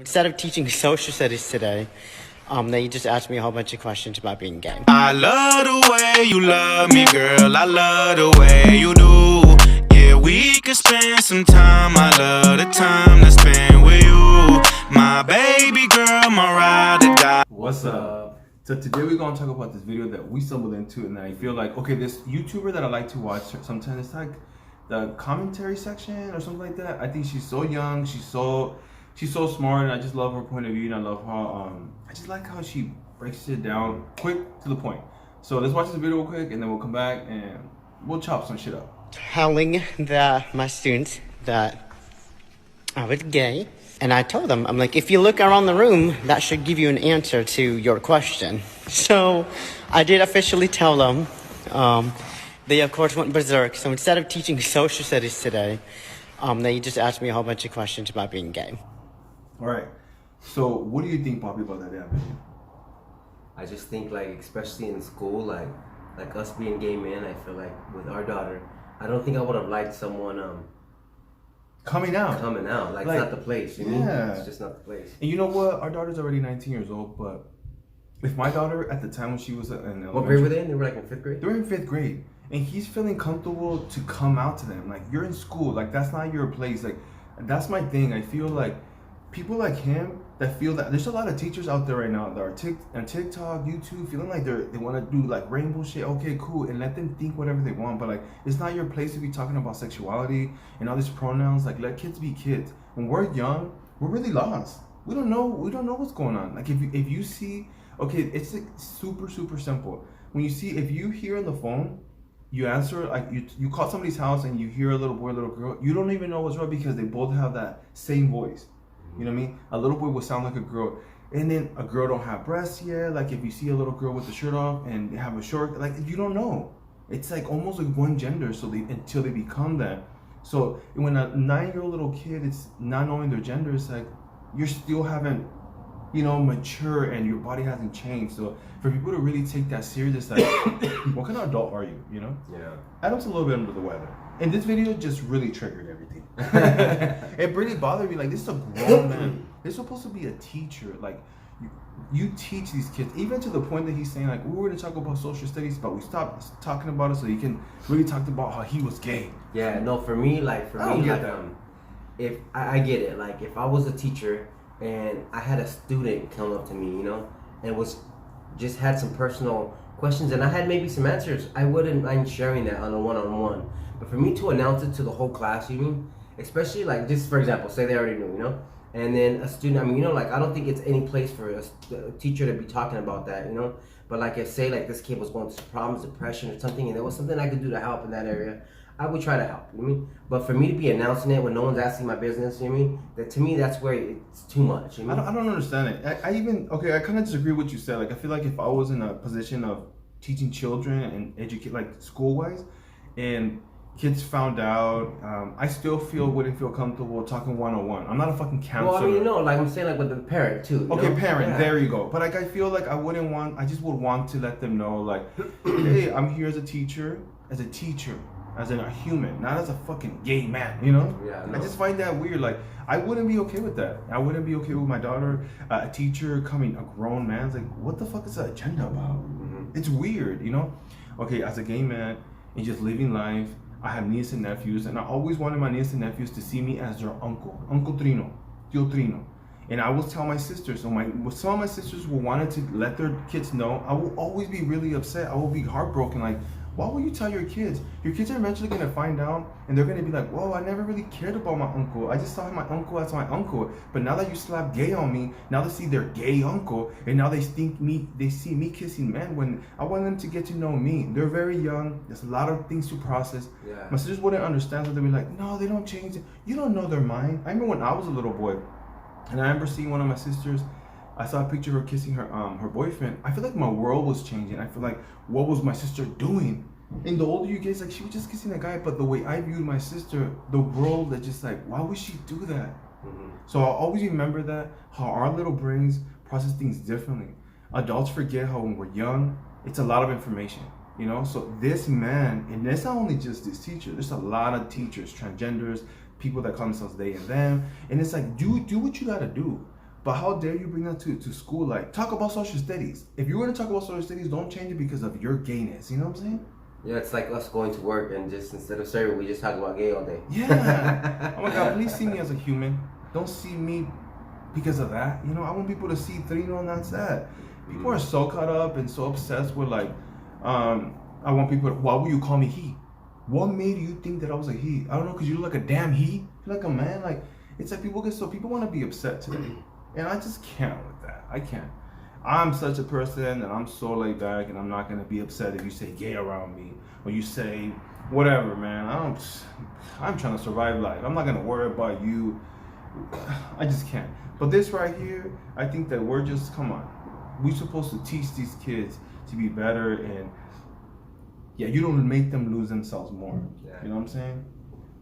Instead of teaching social studies today, they just asked me a whole bunch of questions about being gay. I love the way you love me, girl. I love the way you do. Yeah, we could spend some time. I love the time to spend with you. My baby girl, my ride or die. What's up? So today we're gonna talk about this video that we stumbled into, and I feel like, okay, this YouTuber that I like to watch sometimes, it's like the commentary section or something like that. I think she's so young, she's so smart, and I just love her point of view, and I love how I just like how she breaks it down quick to the point. So let's watch this video real quick, and then we'll come back and we'll chop some shit up. Telling my students that I was gay, and I told them, I'm like, if you look around the room, that should give you an answer to your question. So I did officially tell them. They of course went berserk. So instead of teaching social studies today, they just asked me a whole bunch of questions about being gay. All right. So what do you think, Poppy, about that damn video? I just think, like, especially in school, like us being gay men, I feel like with our daughter, I don't think I would have liked someone Coming out. Like it's not the place, you know? It's just not the place. And you know what? Our daughter's already 19 years old, but if my daughter at the time when she was in elementary... What grade were they in? They were like in 5th grade? They were in 5th grade. And he's feeling comfortable to come out to them. Like, you're in school. Like, that's not your place. Like, that's my thing. I feel like people like him that feel that... There's a lot of teachers out there right now that are on TikTok, YouTube, feeling like they want to do, like, rainbow shit. Okay, cool. And let them think whatever they want. But, like, it's not your place to be talking about sexuality and all these pronouns. Like, let kids be kids. When we're young, we're really lost. We don't know what's going on. Like, if you see... Okay, it's, like, super, super simple. When if you hear on the phone... You answer, like, you call somebody's house and you hear a little boy, a little girl. You don't even know what's wrong because they both have that same voice. You know what I mean? A little boy will sound like a girl. And then a girl don't have breasts yet. Like, if you see a little girl with the shirt off and they have a short, like, you don't know. It's like almost like one gender until they become that. So when a 9-year-old little kid is not knowing their gender, it's like you still haven't, mature and your body hasn't changed. So for people to really take that serious, it's like, what kind of adult are you, Yeah. Adam's a little bit under the weather. And this video just really triggered everything. It really bothered me. Like, this is a grown man. This is supposed to be a teacher. Like, you teach these kids, even to the point that he's saying, like, we were going to talk about social studies, but we stopped talking about it so he can really talk about how he was gay. Yeah, no, for me, if I get it, like, if I was a teacher and I had a student come up to me, and just had some personal questions and I had maybe some answers, I wouldn't mind sharing that on a one-on-one. But for me to announce it to the whole class, especially, like, just for example, say they already knew, and then a student, like, I don't think it's any place for a teacher to be talking about that, But, like, if, say, like, this kid was going through problems, depression or something, and there was something I could do to help in that area, I would try to help, But for me to be announcing it when no one's asking my business, that, to me, that's where it's too much, I don't understand it. I kind of disagree with what you said. Like, I feel like if I was in a position of teaching children and educate, like, school-wise, and kids found out, I still wouldn't feel comfortable talking one-on-one. I'm not a fucking counselor. Well, like, I'm saying, like, with the parent, too. Okay, parent, there you go. But, like, I feel like I just would want to let them know, like, hey, I'm here as a teacher, as in a human, not as a fucking gay man, Yeah, no. I just find that weird. Like, I wouldn't be okay with that. I wouldn't be okay with my daughter, a teacher coming, a grown man. It's like, what the fuck is the agenda about? It's weird, Okay, as a gay man and just living life, I have nieces and nephews, and I always wanted my nieces and nephews to see me as their uncle, Uncle Trino, Tio Trino. And I will tell my sisters, some of my sisters will want to let their kids know, I will always be really upset. I will be heartbroken, like, why will you tell your kids? Your kids are eventually going to find out, and they're going to be like, whoa, I never really cared about my uncle. I just saw my uncle as my uncle. But now that you slap gay on me, now they see their gay uncle, and now they see me kissing men when I want them to get to know me. They're very young. There's a lot of things to process. Yeah. My sisters wouldn't understand, so they'd be like, no, they don't change it. You don't know their mind. I remember when I was a little boy, and I remember seeing one of my sisters, I saw a picture of her kissing her boyfriend. I feel like my world was changing. I feel like, what was my sister doing? And the older you get, it's like, she was just kissing a guy. But the way I viewed my sister, the world, that just like, why would she do that? So I'll always remember that, how our little brains process things differently. Adults forget how when we're young, it's a lot of information. So this man, and it's not only just this teacher, there's a lot of teachers, transgenders, people that call themselves they and them. And it's like, do what you gotta do. But how dare you bring that to school? Like, talk about social studies. If you're going to talk about social studies, don't change it because of your gayness. You know what I'm saying? Yeah, it's like us going to work and just instead of serving, we just talk about gay all day. Yeah. Oh my God, please see me as a human. Don't see me because of that. You know, I want people to see Trino and that's that. People are so caught up and so obsessed with like, I want people to, why will you call me he? What made you think that I was a he? I don't know, because you look like a damn he. You're like a man. Like, it's like people want to be upset today. And I just can't with that. I can't. I'm such a person and I'm so laid back and I'm not going to be upset if you say gay around me or you say whatever, man. I'm trying to survive life. I'm not going to worry about you. I just can't. But this right here, I think that we're just, come on. We're supposed to teach these kids to be better and yeah, you don't make them lose themselves more. Yeah. You know what I'm saying?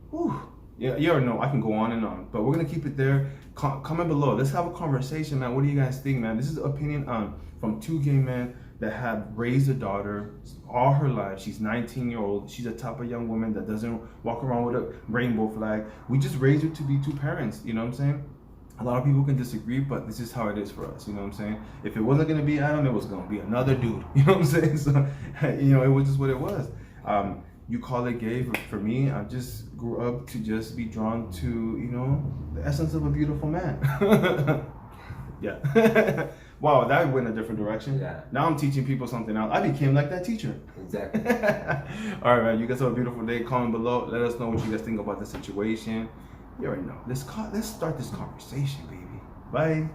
Whew. Yeah, you already know I can go on and on, but we're gonna keep it there. Comment below. Let's have a conversation, man. What do you guys think, man? This is an opinion from two gay men that have raised a daughter all her life. She's 19-year-old. She's a type of young woman that doesn't walk around with a rainbow flag. We just raised her to be two parents. You know what I'm saying? A lot of people can disagree, but this is how it is for us. You know what I'm saying? If it wasn't gonna be Adam, it was gonna be another dude. You know what I'm saying? So, you know, it was just what it was. You call it gay. For me, I just grew up to just be drawn to, you know, the essence of a beautiful man. Yeah. Wow, that went a different direction. Yeah. Now I'm teaching people something else. I became like that teacher. Exactly. All right, man. You guys have a beautiful day. Comment below. Let us know what you guys think about the situation. You already know. Let's start this conversation, baby. Bye.